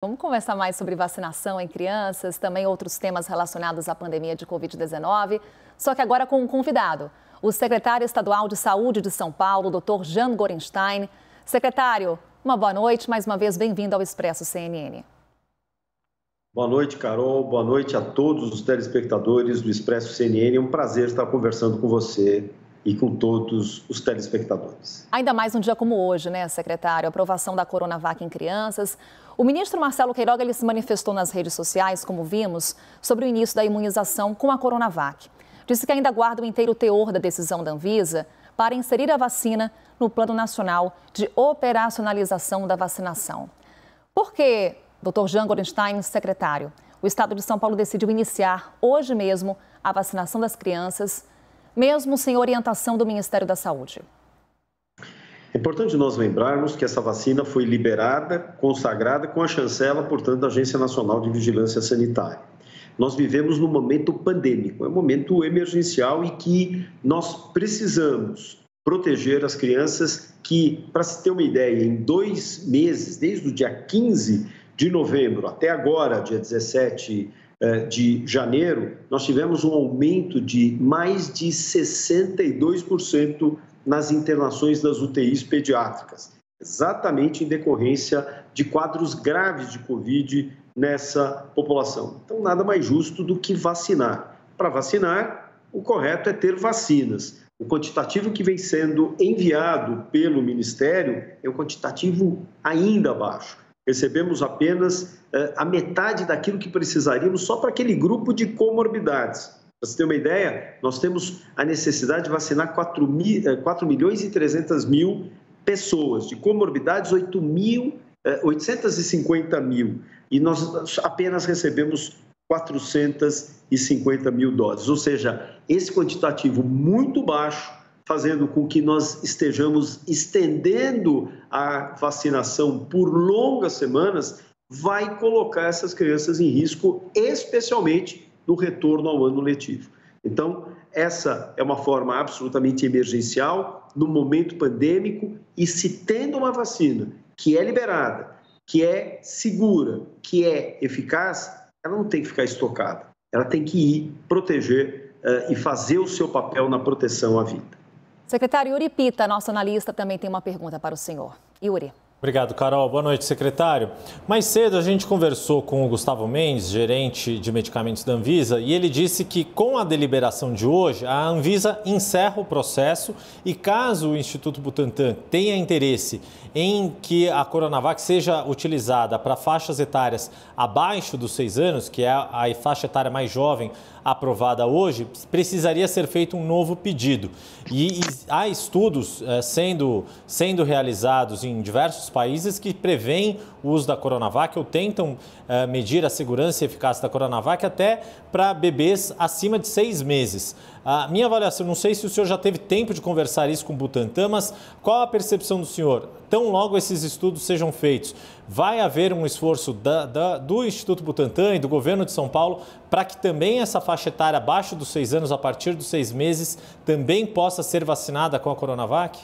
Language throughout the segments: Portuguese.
Vamos conversar mais sobre vacinação em crianças, também outros temas relacionados à pandemia de Covid-19, só que agora com um convidado, o secretário estadual de Saúde de São Paulo, Dr. Jean Gorenstein. Secretário, uma boa noite, mais uma vez bem-vindo ao Expresso CNN. Boa noite, Carol. Boa noite a todos os telespectadores do Expresso CNN. É um prazer estar conversando com você e com todos os telespectadores. Ainda mais um dia como hoje, né, secretário? A aprovação da Coronavac em crianças. O ministro Marcelo Queiroga ele se manifestou nas redes sociais, como vimos, sobre o início da imunização com a Coronavac. Disse que ainda aguarda o inteiro teor da decisão da Anvisa para inserir a vacina no Plano Nacional de Operacionalização da Vacinação. Por que, Dr. Jean Gorenstein, secretário, o Estado de São Paulo decidiu iniciar hoje mesmo a vacinação das crianças, mesmo sem orientação do Ministério da Saúde? É importante nós lembrarmos que essa vacina foi liberada, consagrada com a chancela, portanto, da Agência Nacional de Vigilância Sanitária. Nós vivemos num momento pandêmico, é um momento emergencial e que nós precisamos proteger as crianças que, para se ter uma ideia, em 2 meses, desde o dia 15 de novembro até agora, dia 17 de janeiro, nós tivemos um aumento de mais de 62% nas internações das UTIs pediátricas, exatamente em decorrência de quadros graves de Covid nessa população. Então, nada mais justo do que vacinar. Para vacinar, o correto é ter vacinas. O quantitativo que vem sendo enviado pelo Ministério é um quantitativo ainda baixo. Recebemos apenas a metade daquilo que precisaríamos só para aquele grupo de comorbidades. Para você ter uma ideia, nós temos a necessidade de vacinar 4.300.000 pessoas, de comorbidades 850.000, e nós apenas recebemos 450.000 doses, ou seja, esse quantitativo muito baixo, fazendo com que nós estejamos estendendo a vacinação por longas semanas, vai colocar essas crianças em risco, especialmente no retorno ao ano letivo. Então, essa é uma forma absolutamente emergencial, no momento pandêmico, e se tendo uma vacina que é liberada, que é segura, que é eficaz, ela não tem que ficar estocada. Ela tem que ir proteger e fazer o seu papel na proteção à vida. Secretário Yuri Pita, nosso analista, também tem uma pergunta para o senhor. Yuri. Obrigado, Carol. Boa noite, secretário. Mais cedo a gente conversou com o Gustavo Mendes, gerente de medicamentos da Anvisa, e ele disse que com a deliberação de hoje, a Anvisa encerra o processo e caso o Instituto Butantan tenha interesse em que a Coronavac seja utilizada para faixas etárias abaixo dos 6 anos, que é a faixa etária mais jovem aprovada hoje, precisaria ser feito um novo pedido. E há estudos sendo realizados em diversos países que prevêem o uso da Coronavac ou tentam medir a segurança e eficácia da Coronavac até para bebês acima de 6 meses. A minha avaliação, não sei se o senhor já teve tempo de conversar isso com o Butantan, mas qual a percepção do senhor? Tão logo esses estudos sejam feitos, vai haver um esforço do Instituto Butantan e do governo de São Paulo para que também essa faixa etária abaixo dos 6 anos, a partir dos 6 meses, também possa ser vacinada com a Coronavac?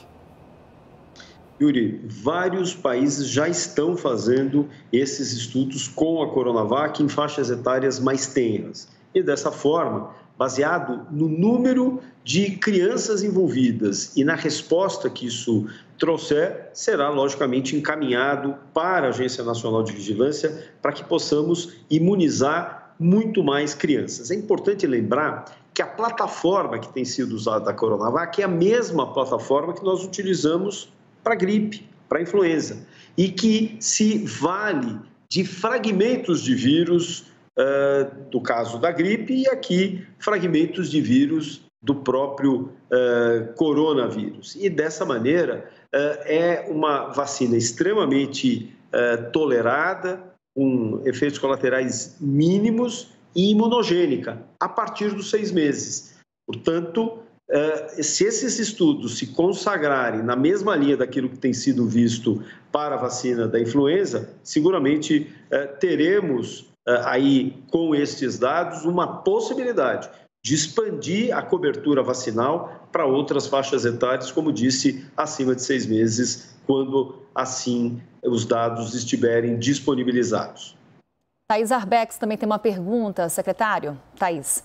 Yuri, vários países já estão fazendo esses estudos com a Coronavac em faixas etárias mais tenras. E dessa forma, baseado no número de crianças envolvidas e na resposta que isso trouxer, será logicamente encaminhado para a Agência Nacional de Vigilância para que possamos imunizar muito mais crianças. É importante lembrar que a plataforma que tem sido usada da Coronavac é a mesma plataforma que nós utilizamos para gripe, para influenza, e que se vale de fragmentos de vírus do caso da gripe e aqui fragmentos de vírus do próprio coronavírus. E dessa maneira é uma vacina extremamente tolerada, com efeitos colaterais mínimos e imunogênica a partir dos 6 meses. Portanto, se esses estudos se consagrarem na mesma linha daquilo que tem sido visto para a vacina da influenza, seguramente teremos aí com estes dados uma possibilidade de expandir a cobertura vacinal para outras faixas etárias, como disse, acima de 6 meses, quando assim os dados estiverem disponibilizados. Thaís Arbex também tem uma pergunta, secretário. Thaís.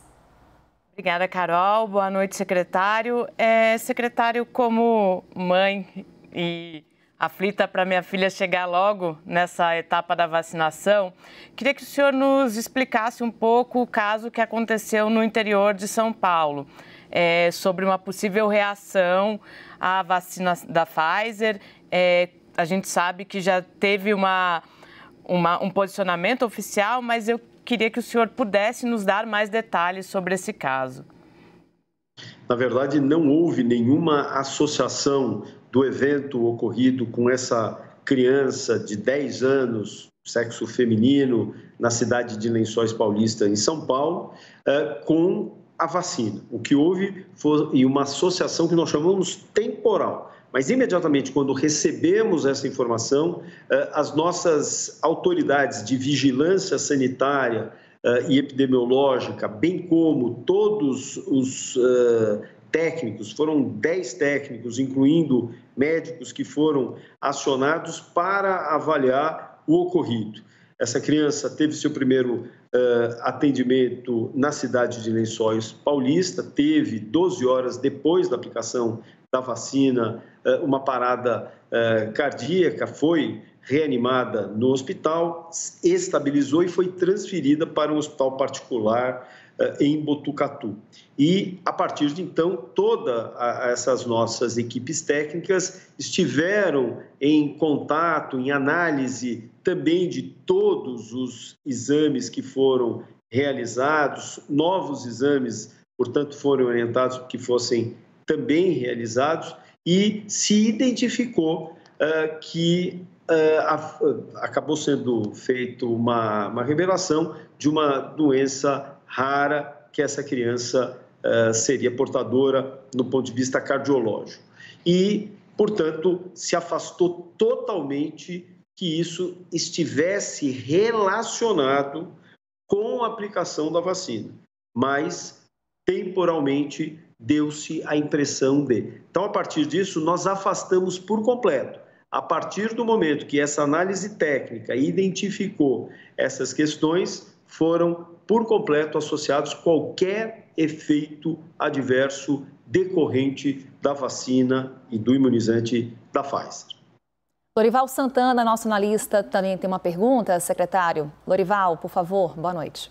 Obrigada, Carol. Boa noite, secretário. Secretário, como mãe e aflita para minha filha chegar logo nessa etapa da vacinação, queria que o senhor nos explicasse um pouco o caso que aconteceu no interior de São Paulo, sobre uma possível reação à vacina da Pfizer. A gente sabe que já teve um posicionamento oficial, mas eu queria que o senhor pudesse nos dar mais detalhes sobre esse caso. Na verdade, não houve nenhuma associação do evento ocorrido com essa criança de 10 anos, sexo feminino, na cidade de Lençóis Paulista, em São Paulo, com a vacina. O que houve foi uma associação que nós chamamos temporal. Mas, imediatamente, quando recebemos essa informação, as nossas autoridades de vigilância sanitária e epidemiológica, bem como todos os técnicos, foram 10 técnicos, incluindo médicos que foram acionados para avaliar o ocorrido. Essa criança teve seu primeiro atendimento na cidade de Lençóis Paulista, teve 12 horas depois da aplicação da vacina uma parada cardíaca, foi reanimada no hospital, estabilizou e foi transferida para um hospital particular em Botucatu. E, a partir de então, todas essas nossas equipes técnicas estiveram em contato, em análise também de todos os exames que foram realizados, novos exames, portanto, foram orientados para que fossem também realizados, e se identificou que acabou sendo feita uma revelação de uma doença rara que essa criança seria portadora no ponto de vista cardiológico. E, portanto, se afastou totalmente que isso estivesse relacionado com a aplicação da vacina, mas temporalmente deu-se a impressão de. Então, a partir disso, nós afastamos por completo. A partir do momento que essa análise técnica identificou essas questões, foram por completo associados qualquer efeito adverso decorrente da vacina e do imunizante da Pfizer. Lorival Santana, nosso analista, também tem uma pergunta, secretário. Lorival, por favor, boa noite.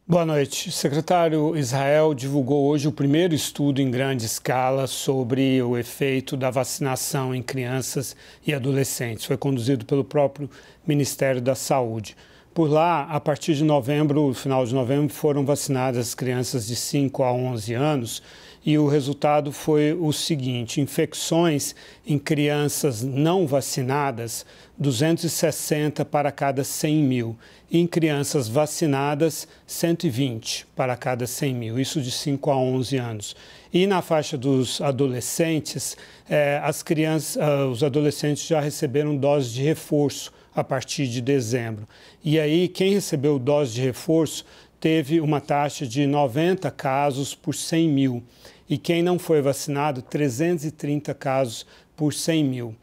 Boa noite. O secretário Israel divulgou hoje o primeiro estudo em grande escala sobre o efeito da vacinação em crianças e adolescentes. Foi conduzido pelo próprio Ministério da Saúde. Por lá, a partir de novembro, final de novembro, foram vacinadas crianças de 5 a 11 anos e o resultado foi o seguinte: infecções em crianças não vacinadas, 260 para cada 100 mil. E em crianças vacinadas, 120 para cada 100 mil, isso de 5 a 11 anos. E na faixa dos adolescentes, os adolescentes já receberam dose de reforço a partir de dezembro. E aí, quem recebeu dose de reforço teve uma taxa de 90 casos por 100 mil. E quem não foi vacinado, 330 casos por 100 mil.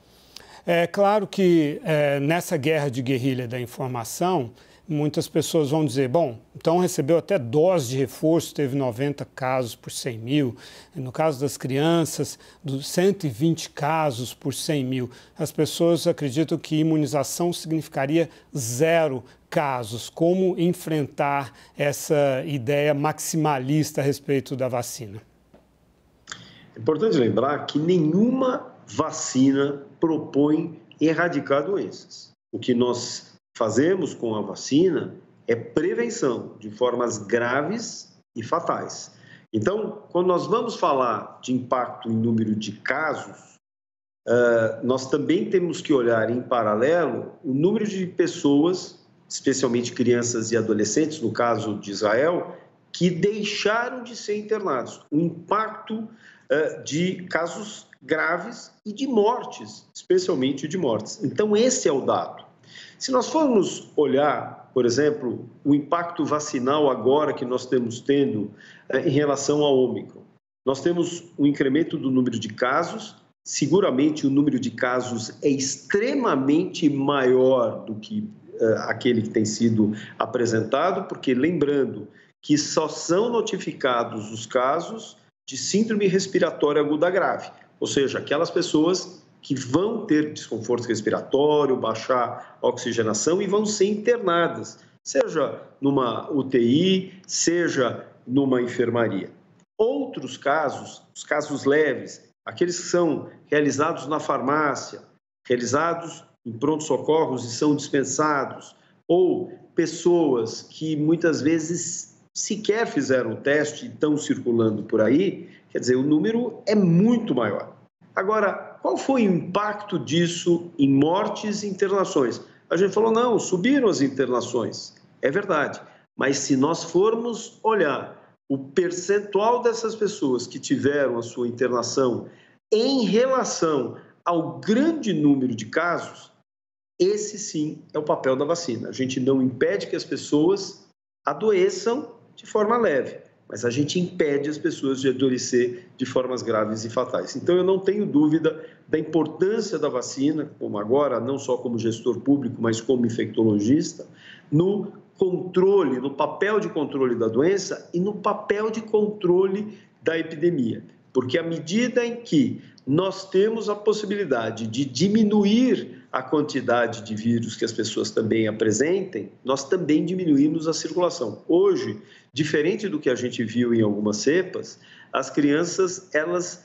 É claro que nessa guerra de guerrilha da informação, muitas pessoas vão dizer, bom, então recebeu até dose de reforço, teve 90 casos por 100 mil. No caso das crianças, 120 casos por 100 mil. As pessoas acreditam que imunização significaria 0 casos. Como enfrentar essa ideia maximalista a respeito da vacina? É importante lembrar que nenhuma vacina propõe erradicar doenças. O que nós fazemos com a vacina é prevenção de formas graves e fatais. Então, quando nós vamos falar de impacto em número de casos, nós também temos que olhar em paralelo o número de pessoas, especialmente crianças e adolescentes, no caso de Israel, que deixaram de ser internados. O impacto de casos graves e de mortes, especialmente de mortes. Então, esse é o dado. Se nós formos olhar, por exemplo, o impacto vacinal agora que nós estamos tendo em relação ao Ômicron, nós temos um incremento do número de casos, seguramente o número de casos é extremamente maior do que aquele que tem sido apresentado, porque lembrando que só são notificados os casos de síndrome respiratória aguda grave, ou seja, aquelas pessoas que vão ter desconforto respiratório, baixar a oxigenação e vão ser internadas, seja numa UTI, seja numa enfermaria. Outros casos, os casos leves, aqueles que são realizados na farmácia, realizados em pronto-socorros e são dispensados, ou pessoas que muitas vezes sequer fizeram o teste e estão circulando por aí, quer dizer, o número é muito maior. Agora, qual foi o impacto disso em mortes e internações? A gente falou, não, subiram as internações. É verdade, mas se nós formos olhar o percentual dessas pessoas que tiveram a sua internação em relação ao grande número de casos, esse sim é o papel da vacina. A gente não impede que as pessoas adoeçam de forma leve, mas a gente impede as pessoas de adoecer de formas graves e fatais. Então, eu não tenho dúvida da importância da vacina, como agora, não só como gestor público, mas como infectologista, no controle, no papel de controle da doença e no papel de controle da epidemia. Porque à medida em que nós temos a possibilidade de diminuir a quantidade de vírus que as pessoas também apresentem, nós também diminuímos a circulação. Hoje, diferente do que a gente viu em algumas cepas, as crianças, elas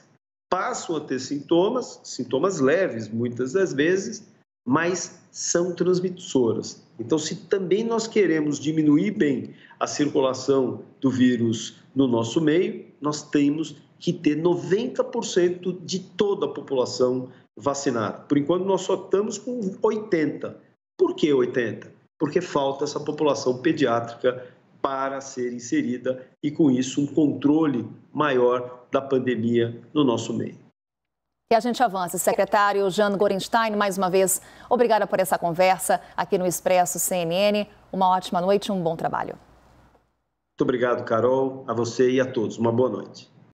passam a ter sintomas leves, muitas das vezes, mas são transmissoras. Então, se também nós queremos diminuir bem a circulação do vírus no nosso meio, nós temos que ter 90% de toda a população vacinada. Por enquanto, nós só estamos com 80%. Por que 80%? Porque falta essa população pediátrica para ser inserida e, com isso, um controle maior da pandemia no nosso meio. E a gente avança. Secretário Jean Gorenstein, mais uma vez, obrigada por essa conversa aqui no Expresso CNN. Uma ótima noite e um bom trabalho. Muito obrigado, Carol, a você e a todos. Uma boa noite.